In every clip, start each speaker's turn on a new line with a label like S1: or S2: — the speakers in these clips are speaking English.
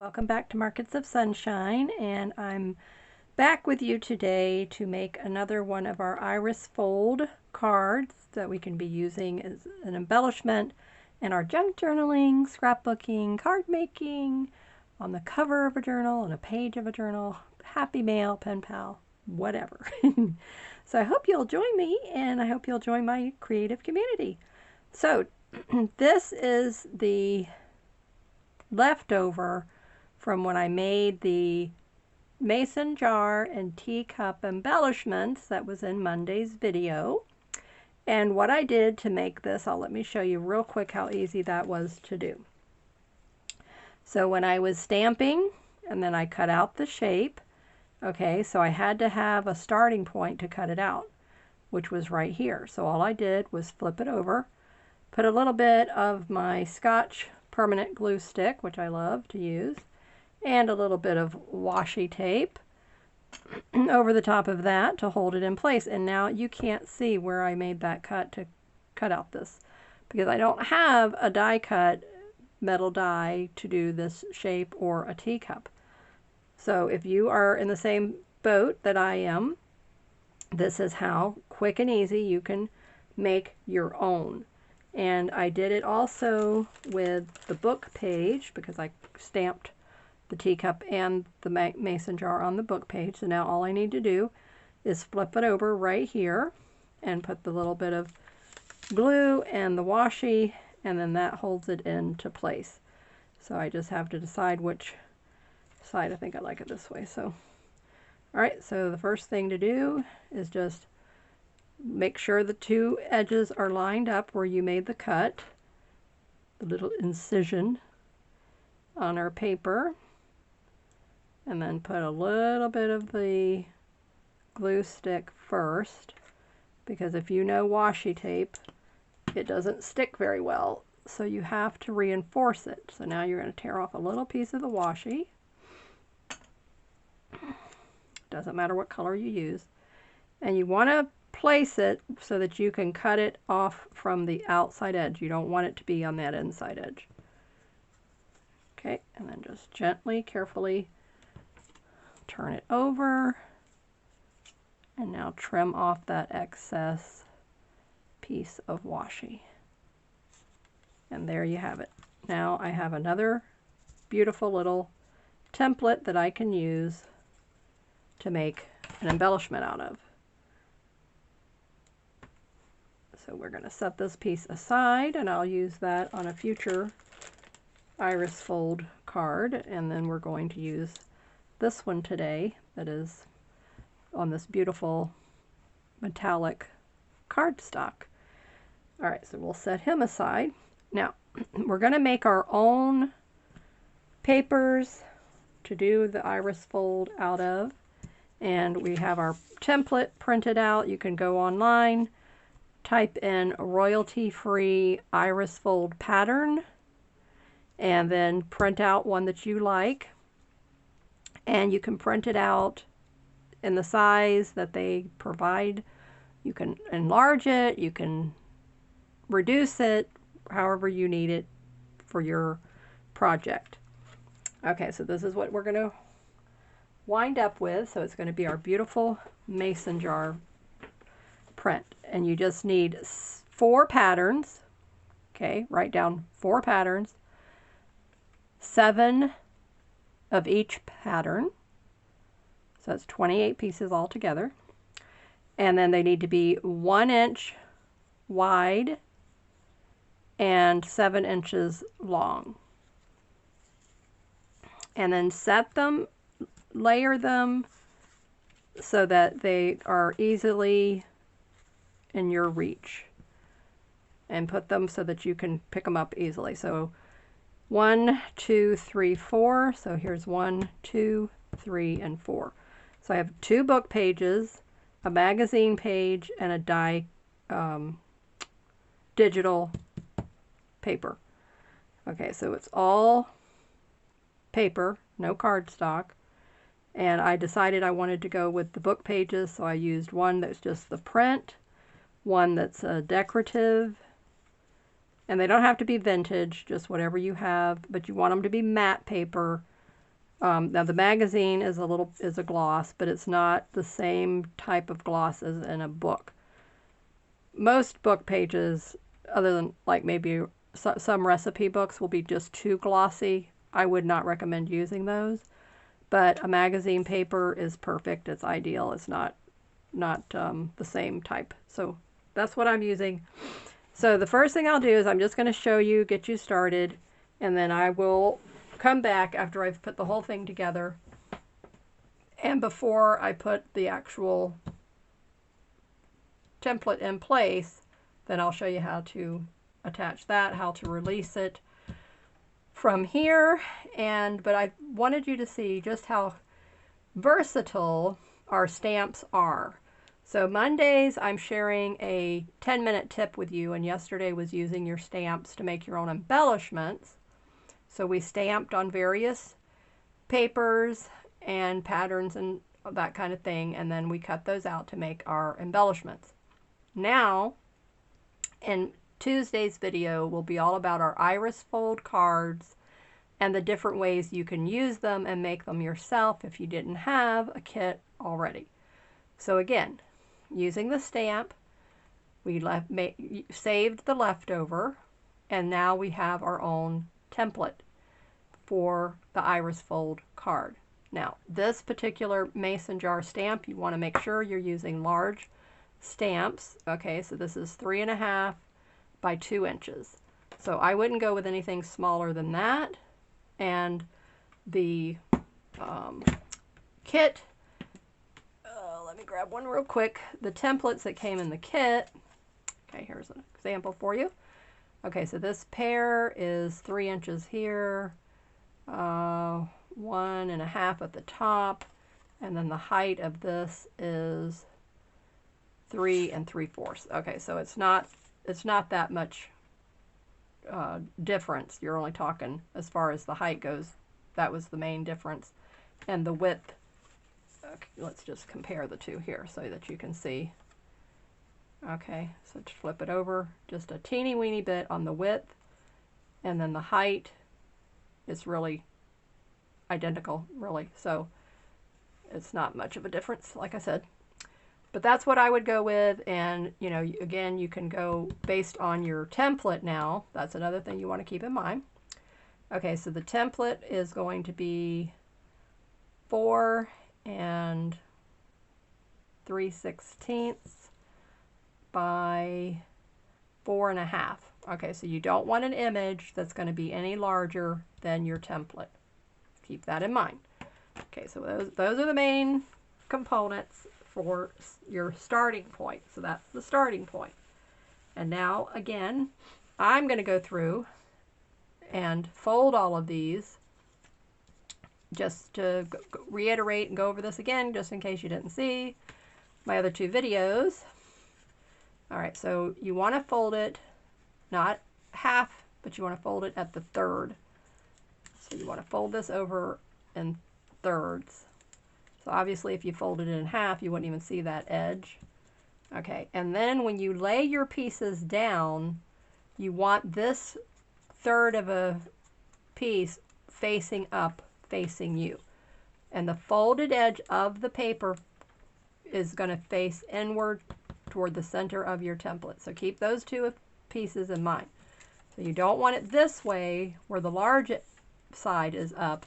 S1: Welcome back to Markets of Sunshine, and I'm back with you today to make another one of our Iris Fold cards that we can be using as an embellishment in our junk journaling, scrapbooking, card making, on the cover of a journal, on a page of a journal, happy mail, pen pal, whatever. So I hope you'll join me, and I hope you'll join my creative community. So this is the leftover from when I made the mason jar and teacup embellishments that was in Monday's video. And what I did to make this, let me show you real quick how easy that was to do. So when I was stamping, and then I cut out the shape, okay, so I had to have a starting point to cut it out, which was right here. So all I did was flip it over, put a little bit of my Scotch permanent glue stick, which I love to use, and a little bit of washi tape over the top of that to hold it in place. And now you can't see where I made that cut to cut out this, because I don't have a die cut metal die to do this shape or a teacup. So if you are in the same boat that I am, this is how quick and easy you can make your own. And I did it also with the book page, because I stamped the teacup and the mason jar on the book page. So now all I need to do is flip it over right here and put the little bit of glue and the washi, and then that holds it into place. So I just have to decide which side. I think I like it this way. So alright, so the first thing to do is just make sure the two edges are lined up where you made the cut, the little incision on our paper, and then put a little bit of the glue stick first, because if you know washi tape, it doesn't stick very well, so you have to reinforce it. So now you're going to tear off a little piece of the washi. Doesn't matter what color you use, and you want to place it so that you can cut it off from the outside edge. You don't want it to be on that inside edge. Okay, and then just gently, carefully turn it over, and now trim off that excess piece of washi. And there you have it. Now I have another beautiful little template that I can use to make an embellishment out of. So we're going to set this piece aside, and I'll use that on a future Iris Fold card. And then we're going to use this one today that is on this beautiful metallic cardstock. Alright, so we'll set him aside. Now, we're going to make our own papers to do the Iris Fold out of. And we have our template printed out. You can go online, type in royalty-free Iris Fold pattern, and then print out one that you like. And you can print it out in the size that they provide. You can enlarge it, you can reduce it, however you need it for your project. Okay, so this is what we're going to wind up with. So it's going to be our beautiful mason jar print. And you just need 4 patterns. Okay, write down 4 patterns, 7 of each pattern. So it's 28 pieces altogether. And then they need to be 1 inch wide and 7 inches long. And then set them, layer them so that they are easily in your reach. And put them so that you can pick them up easily. So 1, 2, 3, 4. So here's 1, 2, 3, and 4. So I have 2 book pages, a magazine page, and a die digital paper. Okay, so it's all paper, no cardstock. And I decided I wanted to go with the book pages, so I used one that's just the print, one that's decorative, and they don't have to be vintage, just whatever you have, but you want them to be matte paper Now the magazine is a gloss, but it's not the same type of gloss as in a book. Most book pages, other than like maybe some recipe books, will be just too glossy. I would not recommend using those. But a magazine paper is perfect. It's ideal. It's not the same type. So that's what I'm using. So the first thing I'll do is I'm just going to show you, get you started, and then I will come back after I've put the whole thing together. And before I put the actual template in place, then I'll show you how to attach that, how to release it from here. But I wanted you to see just how versatile our stamps are. So Mondays I'm sharing a 10-minute tip with you, and yesterday was using your stamps to make your own embellishments. So we stamped on various papers and patterns and that kind of thing, and then we cut those out to make our embellishments. Now, in Tuesday's video will be all about our iris fold cards and the different ways you can use them and make them yourself if you didn't have a kit already. So again, using the stamp, we saved the leftover, and now we have our own template for the iris fold card. Now, this particular mason jar stamp, you want to make sure you're using large stamps. Okay, so this is 3.5 by 2 inches. So I wouldn't go with anything smaller than that. And the kit, let me grab one real quick. The templates that came in the kit, okay, here's an example for you. Okay, so this pair is 3 inches here, 1.5 at the top, and then the height of this is 3 3/4. Okay, so it's not that much difference. You're only talking as far as the height goes. That was the main difference, and the width. Okay, let's just compare the two here so that you can see. Okay, so to flip it over, just a teeny weeny bit on the width, and then the height is really identical, really. So it's not much of a difference, like I said. But that's what I would go with, and you know, again, you can go based on your template now. That's another thing you want to keep in mind. Okay, so the template is going to be 4 3/16 by 4.5. Okay, so you don't want an image that's going to be any larger than your template. Keep that in mind. Okay, so those are the main components for your starting point. So that's the starting point. And now, again, I'm going to go through and fold all of these just to reiterate and go over this again, just in case you didn't see my other two videos. All right, so you want to fold it not half, but you want to fold it at the third. So you want to fold this over in thirds. So obviously if you folded it in half, you wouldn't even see that edge. Okay, and then when you lay your pieces down, you want this third of a piece facing up, facing you. And the folded edge of the paper is going to face inward toward the center of your template. So keep those two pieces in mind. So you don't want it this way where the large side is up.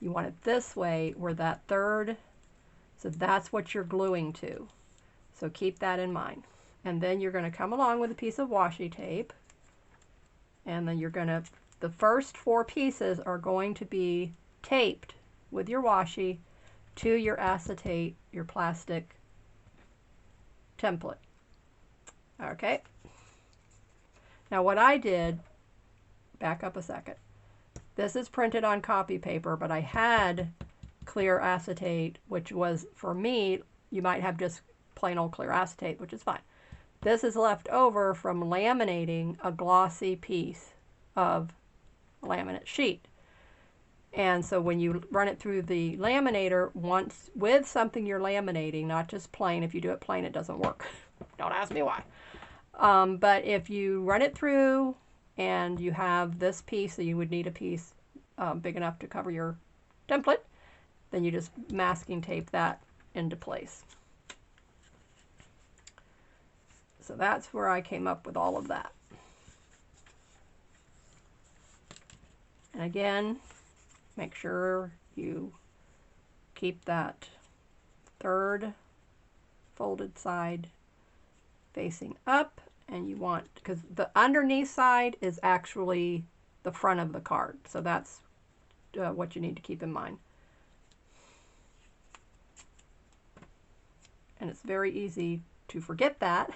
S1: You want it this way where that third, so that's what you're gluing to. So keep that in mind. And then you're going to come along with a piece of washi tape, and then you're going to, the first 4 pieces are going to be taped with your washi to your acetate, your plastic template. Okay. Now what I did, back up a second. This is printed on copy paper, but I had clear acetate, which was, for me, you might have just plain old clear acetate, which is fine. This is left over from laminating a glossy piece of laminate sheet. And so when you run it through the laminator, once with something you're laminating, not just plain, if you do it plain, it doesn't work. Don't ask me why. But if you run it through and you have this piece, so you would need a piece big enough to cover your template, then you just masking tape that into place. So that's where I came up with all of that. And again, make sure you keep that third folded side facing up, and you want, because the underneath side is actually the front of the card, so that's what you need to keep in mind. And it's very easy to forget that.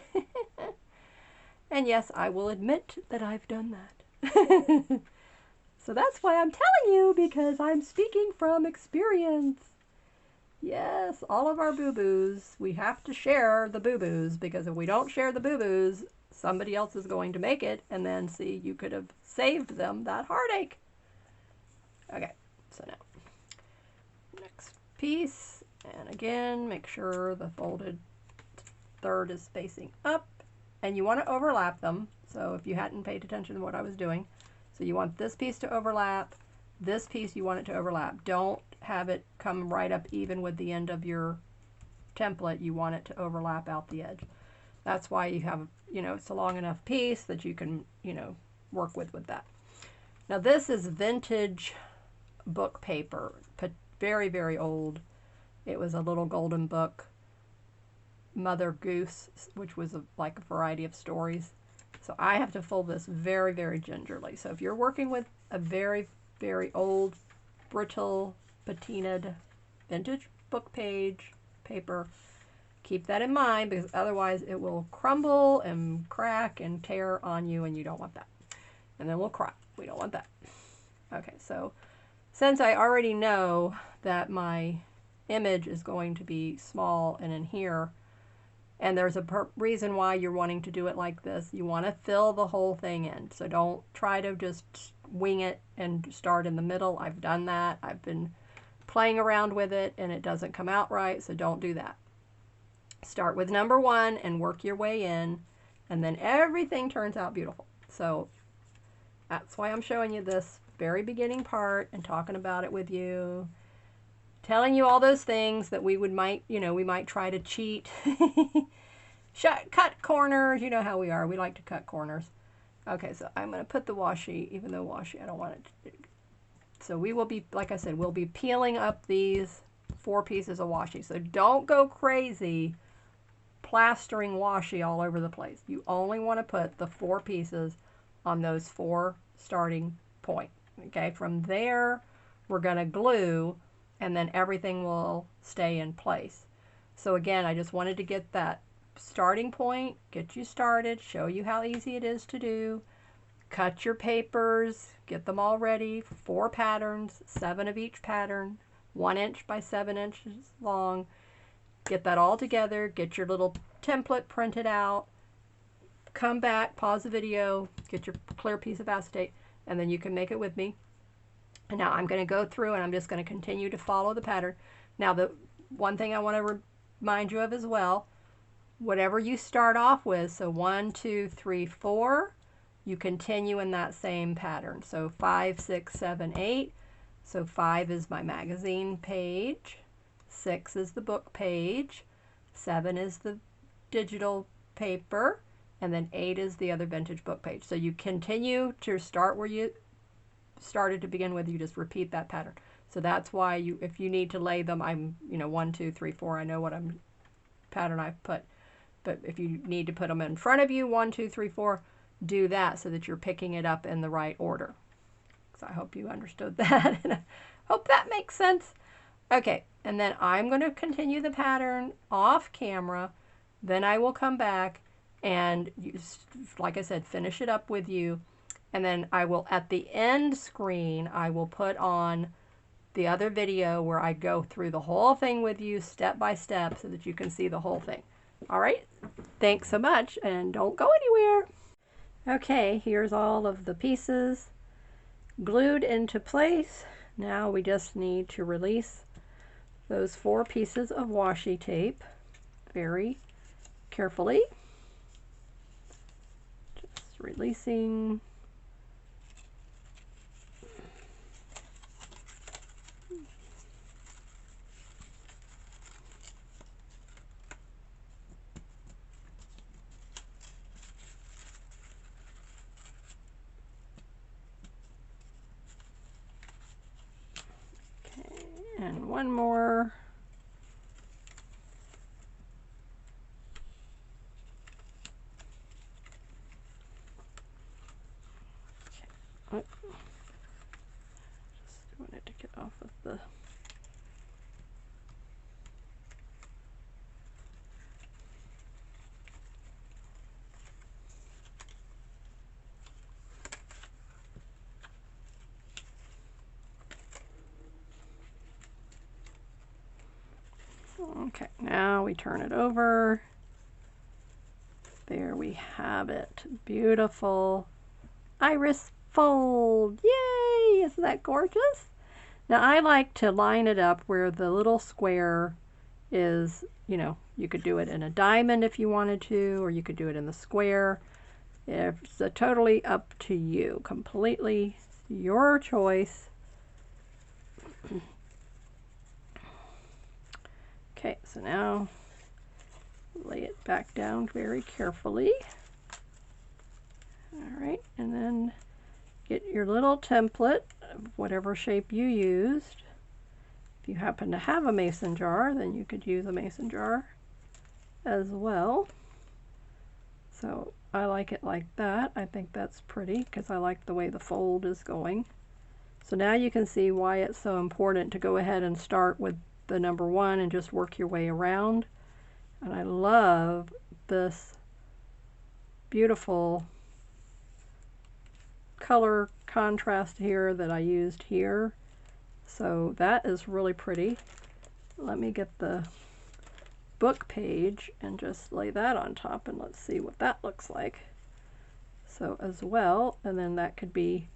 S1: And yes, I will admit that I've done that. So that's why I'm telling you, because I'm speaking from experience. Yes, all of our boo-boos, we have to share the boo-boos, because if we don't share the boo-boos, somebody else is going to make it, and then see, you could have saved them that heartache. Okay, so now, next piece, and again, make sure the folded third is facing up, and you want to overlap them. So if you hadn't paid attention to what I was doing, so you want this piece to overlap, this piece you want it to overlap. Don't have it come right up even with the end of your template. You want it to overlap out the edge. That's why you have, you know, it's a long enough piece that you can, you know, work with that. Now this is vintage book paper, very, very old. It was a little golden book, Mother Goose, which was like a variety of stories. So I have to fold this very, very gingerly. So if you're working with a very, very old, brittle, patinaed, vintage book page paper, keep that in mind, because otherwise it will crumble and crack and tear on you, and you don't want that. And then we'll cry. We don't want that. Okay, so since I already know that my image is going to be small and in here, and there's a reason why you're wanting to do it like this. You want to fill the whole thing in. So don't try to just wing it and start in the middle. I've done that. I've been playing around with it and it doesn't come out right, so don't do that. Start with number 1 and work your way in, and then everything turns out beautiful. So that's why I'm showing you this very beginning part and talking about it with you. Telling you all those things that we might try to cheat. Cut corners. You know how we are. We like to cut corners. Okay, so I'm going to put the washi, even though washi, I don't want it to. So we will be, like I said, we'll be peeling up these 4 pieces of washi. So don't go crazy plastering washi all over the place. You only want to put the 4 pieces on those 4 starting points. Okay, from there, we're going to glue, and then everything will stay in place. So again, I just wanted to get that starting point, get you started, show you how easy it is to do. Cut your papers, get them all ready. 4 patterns, 7 of each pattern, 1 inch by 7 inches long. Get that all together, get your little template printed out, come back, pause the video, get your clear piece of acetate, and then you can make it with me. And now I'm going to go through and I'm just going to continue to follow the pattern. Now the one thing I want to remind you of as well, whatever you start off with, so 1, 2, 3, 4, you continue in that same pattern. So 5, 6, 7, 8. So 5 is my magazine page, 6 is the book page, 7 is the digital paper, and then 8 is the other vintage book page. So you continue to start where you started to begin with. You just repeat that pattern. So that's why you, if you need to lay them, I'm, 1, 2, 3, 4, I know what pattern I've put. But if you need to put them in front of you, 1, 2, 3, 4, do that so that you're picking it up in the right order. So I hope you understood that, and I hope that makes sense. Okay, and then I'm going to continue the pattern off camera. Then I will come back and, like I said, finish it up with you. And then I will, at the end screen, I will put on the other video where I go through the whole thing with you step by step so that you can see the whole thing. All right? Thanks so much, and don't go anywhere. Okay, here's all of the pieces glued into place. Now we just need to release those 4 pieces of washi tape very carefully. Just releasing. one more. Okay. Just doing it to get off of the... Okay, now we turn it over. There we have it. Beautiful iris fold. Yay! Isn't that gorgeous? Now I like to line it up where the little square is, you know, you could do it in a diamond if you wanted to, or you could do it in the square. It's totally up to you. Completely your choice. Okay, so now lay it back down very carefully. All right, and then get your little template of whatever shape you used. If you happen to have a mason jar, then you could use a mason jar as well. So I like it like that. I think that's pretty because I like the way the fold is going. So now you can see why it's so important to go ahead and start with the number 1 and just work your way around. And I love this beautiful color contrast here that I used here. So that is really pretty. Let me get the book page and just lay that on top and let's see what that looks like. So as well, and then that could be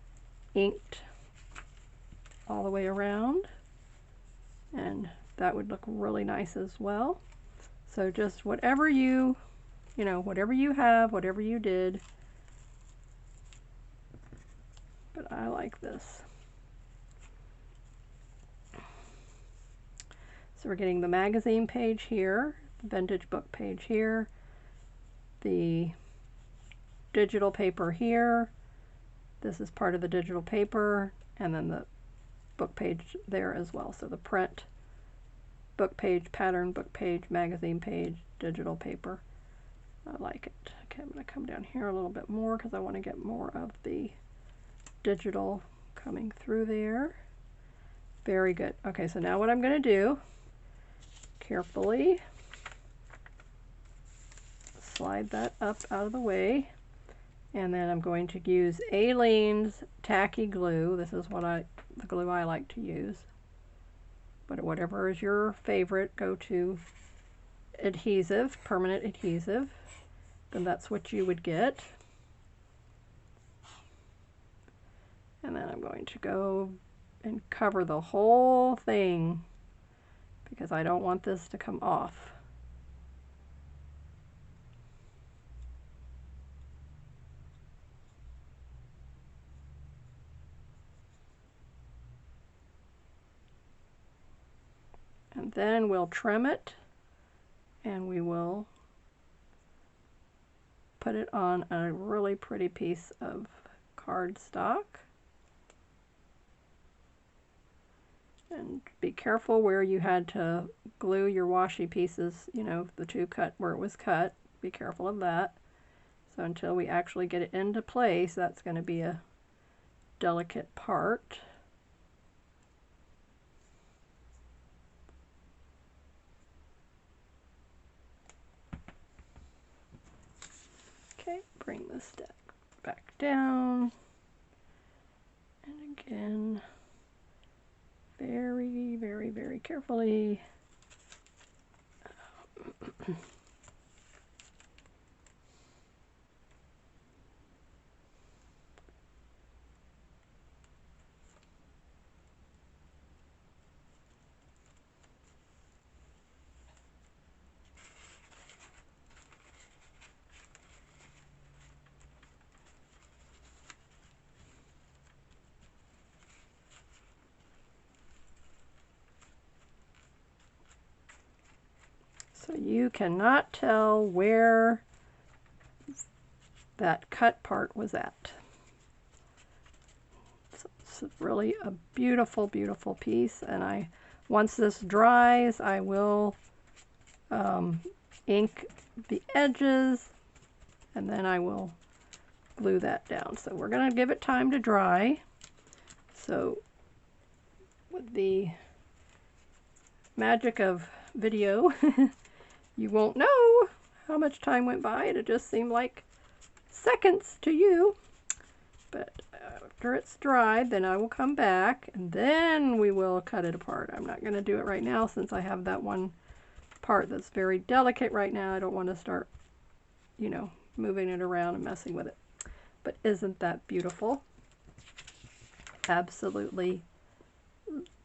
S1: inked all the way around, and that would look really nice as well. So just whatever you know, whatever you have, whatever you did, but I like this. So we're getting the magazine page here, the vintage book page here, the digital paper here. This is part of the digital paper, and then the book page there as well. So the print, book page, pattern, book page, magazine page, digital paper. I like it. Okay, I'm going to come down here a little bit more because I want to get more of the digital coming through there. Very good. Okay, so now what I'm going to do, carefully slide that up out of the way, and then I'm going to use Aleene's tacky glue. This is what the glue I like to use, but whatever is your favorite, go to adhesive, permanent adhesive, then that's what you would get. And then I'm going to go and cover the whole thing because I don't want this to come off. And then we'll trim it and we will put it on a really pretty piece of cardstock. And be careful where you had to glue your washi pieces, you know, the two cut where it was cut. Be careful of that. So until we actually get it into place, that's going to be a delicate part. Okay, bring this back down. And again, very, very, very carefully. So you cannot tell where that cut part was at. So it's really a beautiful, beautiful piece, and I Once this dries, I will ink the edges, and then I will glue that down. So we're going to give it time to dry. So with the magic of video, you won't know how much time went by. It just seemed like seconds to you. But after it's dried, then I will come back and then we will cut it apart. I'm not going to do it right now since I have that one part that's very delicate right now. I don't want to start, you know, moving it around and messing with it. But isn't that beautiful? Absolutely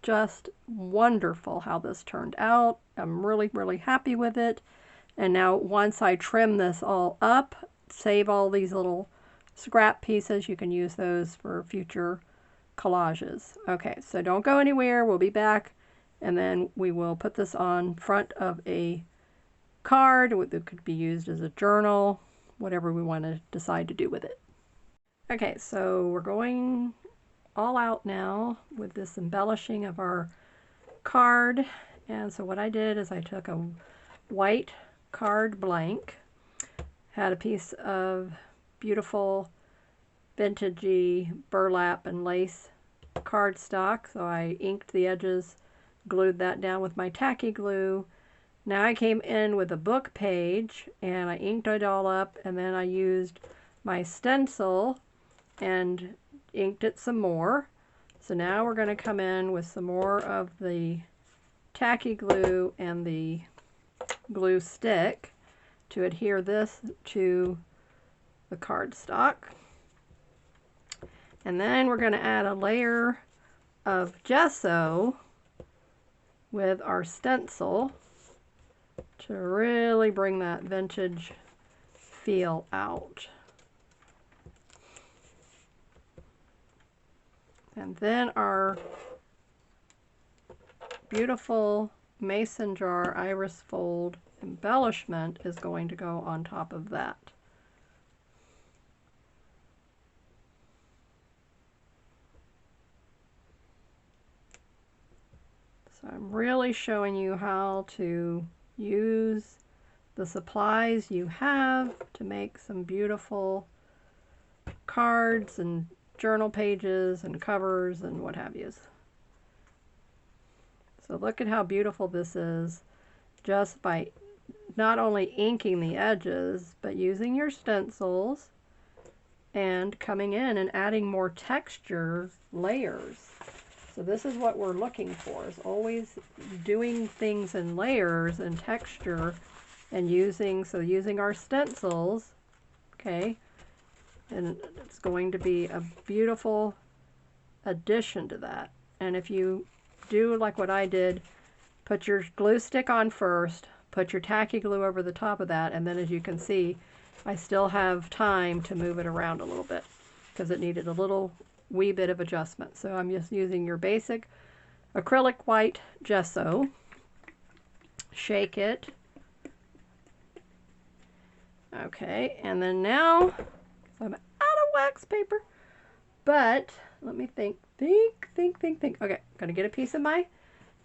S1: just wonderful how this turned out. I'm really, really happy with it. And now once I trim this all up, save all these little scrap pieces, you can use those for future collages. Okay, so don't go anywhere. We'll be back, and then we will put this on front of a card that could be used as a journal, whatever we want to decide to do with it. Okay, so we're going all out now with this embellishing of our card. And so what I did is I took a white card blank, had a piece of beautiful vintagey burlap and lace cardstock, so I inked the edges, glued that down with my tacky glue. Now I came in with a book page and I inked it all up, and then I used my stencil and inked it some more. So now we're going to come in with some more of the tacky glue and the glue stick to adhere this to the cardstock. And then we're going to add a layer of gesso with our stencil to really bring that vintage feel out. And then our beautiful mason jar iris fold embellishment is going to go on top of that. So I'm really showing you how to use the supplies you have to make some beautiful cards and journal pages and covers and what have you. So look at how beautiful this is just by not only inking the edges, but using your stencils and coming in and adding more texture layers. So this is what we're looking for, is always doing things in layers and texture, and using our stencils, okay, and it's going to be a beautiful addition to that. And if you do like what I did, put your glue stick on first, put your tacky glue over the top of that, and then as you can see, I still have time to move it around a little bit because it needed a little wee bit of adjustment. So I'm just using your basic acrylic white gesso, shake it, okay, and then now I'm out of wax paper, but let me think. Okay, I'm gonna get a piece of my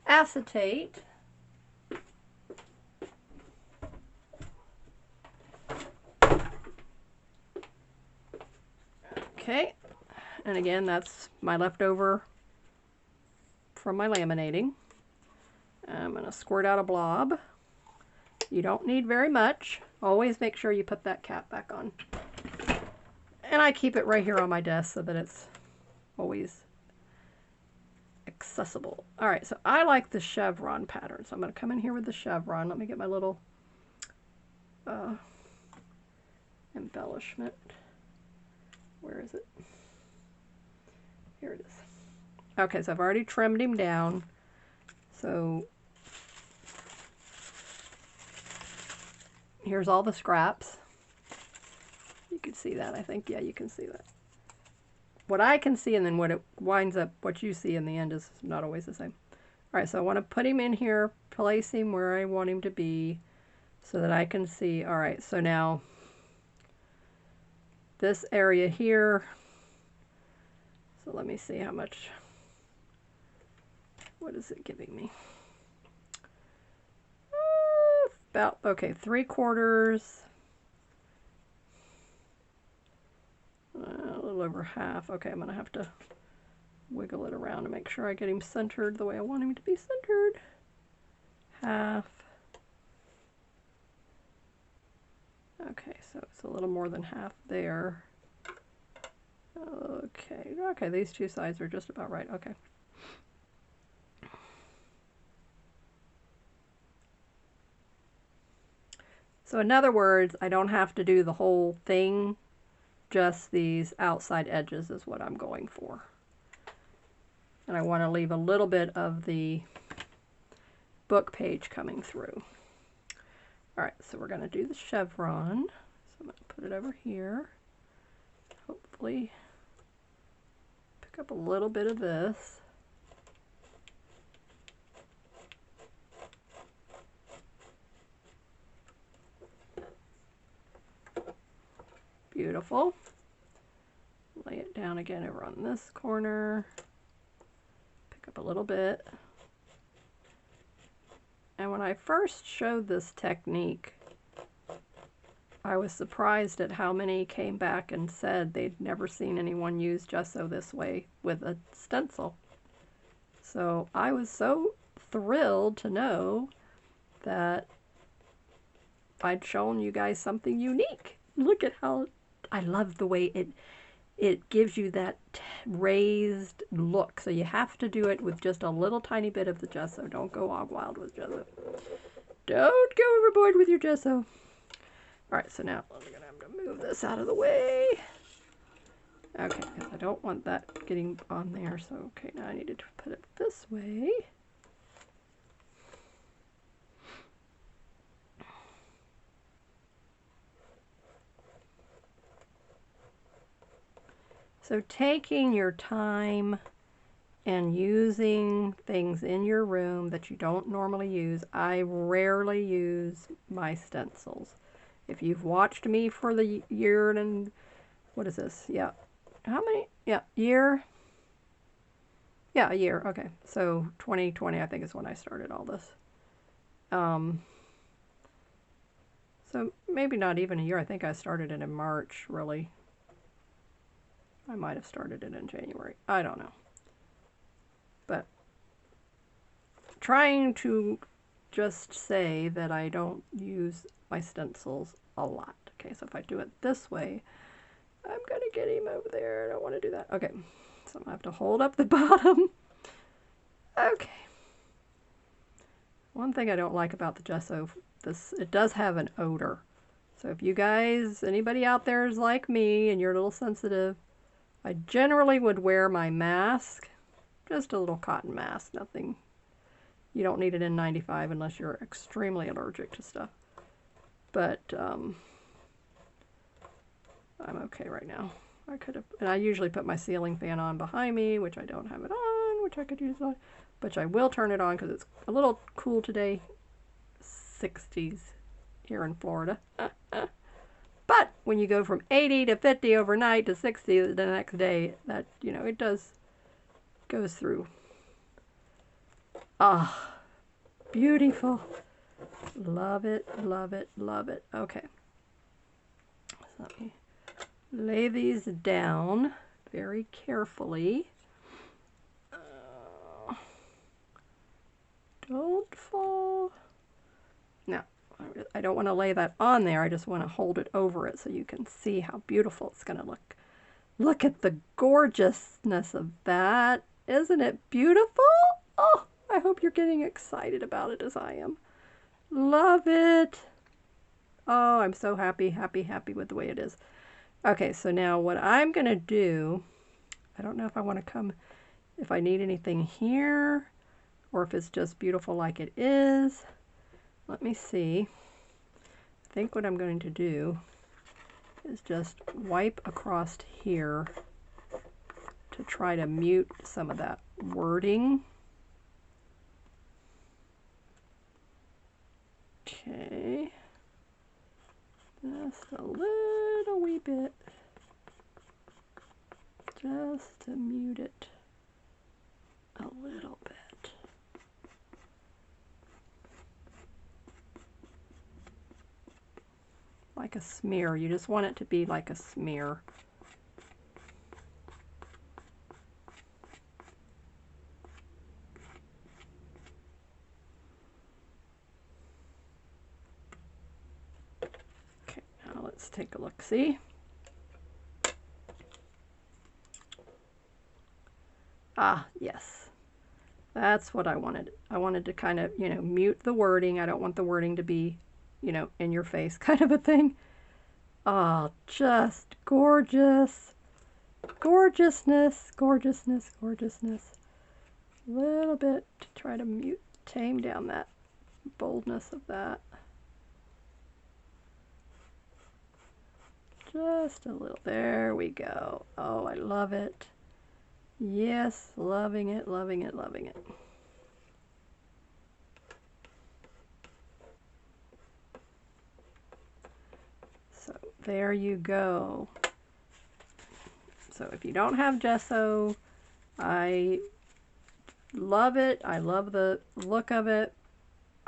S1: acetate. Okay, and again, that's my leftover from my laminating. I'm gonna squirt out a blob. You don't need very much. Always make sure you put that cap back on. And I keep it right here on my desk so that it's always accessible. All right, so I like the chevron pattern, so I'm going to come in here with the chevron. Let me get my little embellishment. Where is it? Here it is. Okay, so I've already trimmed him down. So here's all the scraps. You can see that, I think. Yeah, you can see that. What I can see and then what it winds up, what you see in the end is not always the same. All right, so I want to put him in here, place him where I want him to be so that I can see. All right, so now this area here, so let me see how much what is it giving me? About, okay, 3/4. A little over half. Okay, I'm going to have to wiggle it around to make sure I get him centered the way I want him to be centered. Half. Okay, so it's a little more than half there. Okay, okay, these two sides are just about right. Okay. So in other words, I don't have to do the whole thing, just these outside edges is what I'm going for. And I want to leave a little bit of the book page coming through. All right, so we're going to do the chevron. So I'm going to put it over here. Hopefully pick up a little bit of this. Beautiful. Lay it down again over on this corner. Pick up a little bit. And when I first showed this technique, I was surprised at how many came back and said they'd never seen anyone use gesso this way with a stencil. So I was so thrilled to know that I'd shown you guys something unique. Look at how I love the way it gives you that raised look. So you have to do it with just a little tiny bit of the gesso. Don't go hog wild with gesso. Don't go overboard with your gesso. Alright, so now I'm going to have to move this out of the way. Okay, because I don't want that getting on there. So, okay, now I need to put it this way. So taking your time and using things in your room that you don't normally use. I rarely use my stencils. If you've watched me for the year and, what is this? Yeah. How many? Yeah, year. Yeah, a year. Okay. So 2020, I think, is when I started all this. So maybe not even a year. I think I started it in March, really. I might have started it in January. I don't know. But trying to just say that I don't use my stencils a lot. Okay, so if I do it this way, I'm going to get him over there. I don't want to do that. Okay, so I'm going to have to hold up the bottom. Okay. One thing I don't like about the gesso, it does have an odor. So if you guys, anybody out there is like me and you're a little sensitive, I generally would wear my mask, just a little cotton mask, nothing. You don't need an N95 unless you're extremely allergic to stuff. But I'm okay right now. I could have, and I usually put my ceiling fan on behind me, which I don't have it on, which I could use on, but I will turn it on because it's a little cool today. 60s here in Florida. But when you go from 80 to 50 overnight to 60 the next day, that, you know, it goes through. Ah, beautiful. Love it, love it, love it. Okay. So let me lay these down very carefully. Don't fall. Now, I don't want to lay that on there. I just want to hold it over it so you can see how beautiful it's going to look. Look at the gorgeousness of that. Isn't it beautiful? Oh, I hope you're getting excited about it as I am. Love it. Oh, I'm so happy, happy, happy with the way it is. Okay, so now what I'm going to do, I don't know if I want to come, if I need anything here, or if it's just beautiful like it is. Let me see. I think what I'm going to do is just wipe across here to try to mute some of that wording. Okay. Just a little wee bit. Just to mute it a little bit. like a smear. You just want it to be like a smear. Okay, now let's take a look. See? Ah, yes. That's what I wanted. I wanted to kind of, you know, mute the wording. I don't want the wording to be, you know, in your face kind of a thing. Oh, just gorgeous. Gorgeousness, gorgeousness, gorgeousness. A little bit to try to tame down that boldness of that. Just a little. There we go. Oh, I love it. Yes, loving it, loving it, loving it. So there you go. So if you don't have gesso, I love it. I love the look of it.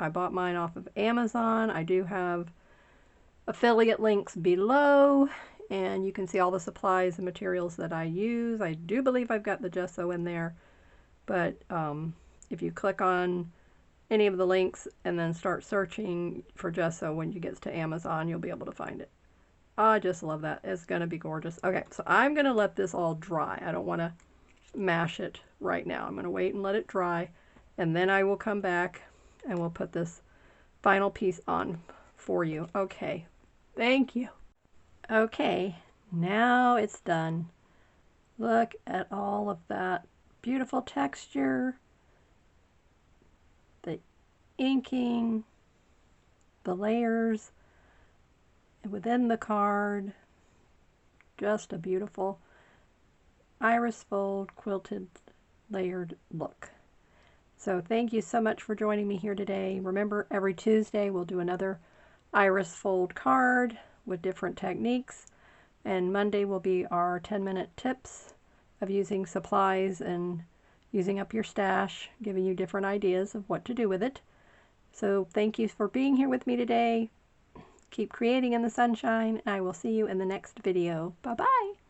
S1: I bought mine off of Amazon. I do have affiliate links below, and you can see all the supplies and materials that I use. I do believe I've got the gesso in there, but if you click on any of the links and then start searching for gesso when you get to Amazon, you'll be able to find it. I just love that. It's going to be gorgeous. Okay, so I'm going to let this all dry. I don't want to mash it right now. I'm going to wait and let it dry, and then I will come back and we'll put this final piece on for you. Okay, thank you. Okay, now it's done. Look at all of that beautiful texture, the inking, the layers within the card. Just a beautiful iris fold quilted layered look. So thank you so much for joining me here today. Remember, every Tuesday we'll do another iris fold card with different techniques, and Monday will be our 10-minute tips of using supplies and using up your stash, giving you different ideas of what to do with it. So thank you for being here with me today. Keep creating in the sunshine, and I will see you in the next video. Bye-bye.